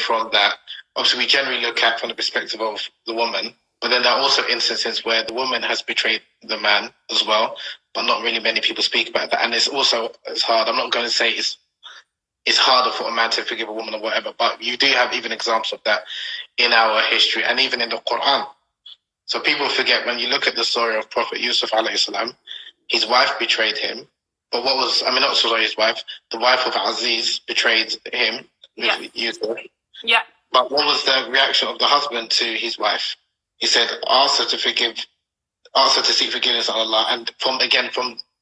from that, obviously we generally look at from the perspective of the woman, but then there are also instances where the woman has betrayed the man as well, but not really many people speak about that. And it's hard. I'm not going to say it's harder for a man to forgive a woman or whatever, but you do have even examples of that in our history and even in the Qur'an. So people forget, when you look at the story of Prophet Yusuf alayhi salam, his wife betrayed him. But his wife, the wife of Aziz betrayed him with Yusuf. Yeah. But what was the reaction of the husband to his wife? He said, ask her to seek forgiveness on Allah. And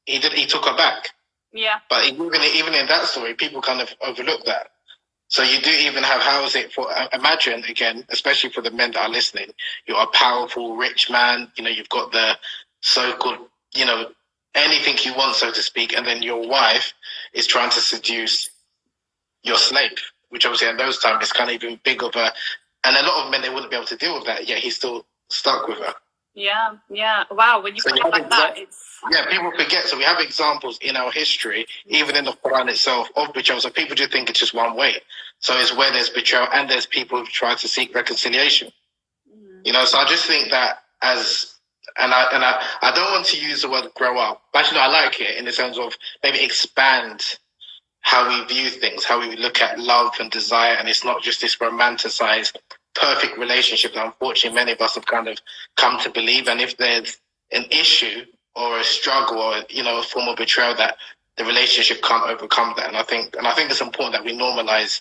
he took her back. Yeah. But even in that story, people kind of overlook that. So you do even have, imagine again, especially for the men that are listening, you're a powerful, rich man, you've got the so-called, anything you want, so to speak, and then your wife is trying to seduce your slave, which obviously in those times is kind of even big of and a lot of men, they wouldn't be able to deal with that, yet he's still stuck with her. Yeah. Wow, when you put it like that, it's... Yeah, people forget. So we have examples in our history, even in the Quran itself, of betrayal. So people do think it's just one way. So it's where there's betrayal and there's people who try to seek reconciliation. So I just think that I don't want to use the word grow up. But actually, I like it in the sense of maybe expand how we view things, how we look at love and desire. And it's not just this romanticized, perfect relationship that unfortunately many of us have kind of come to believe. And if there's an issue or a struggle or, a form of betrayal, that the relationship can't overcome that. And I think it's important that we normalize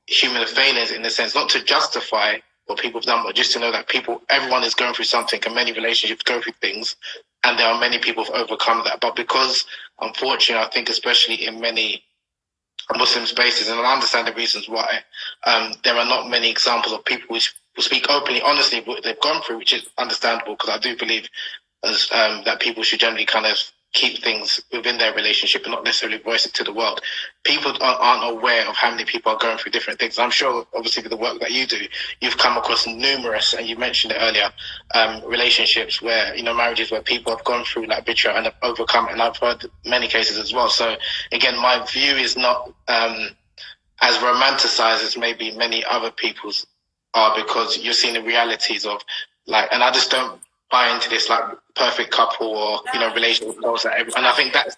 human failures in the sense, not to justify what people have done, but just to know that everyone is going through something, and many relationships go through things, and there are many people who've overcome that. But because, unfortunately, I think especially in many Muslim spaces, and I understand the reasons why, there are not many examples of people who speak openly, honestly, what they've gone through, which is understandable, because I do believe that people should generally kind of keep things within their relationship and not necessarily voice it to the world. People aren't aware of how many people are going through different things. I'm sure, obviously, with the work that you do, you've come across numerous, and you mentioned it earlier, relationships where, marriages where people have gone through like betrayal and have overcome it, and I've heard many cases as well. So, again, my view is not as romanticized as maybe many other people's are, because you're seeing the realities of, and I just don't buy into this perfect couple or relationship goals that and I think that's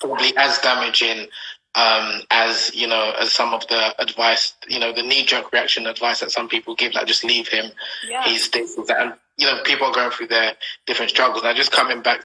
probably as damaging as some of the advice, the knee-jerk reaction advice that some people give, just leave him, he's this, that, and people are going through their different struggles. Now, just coming back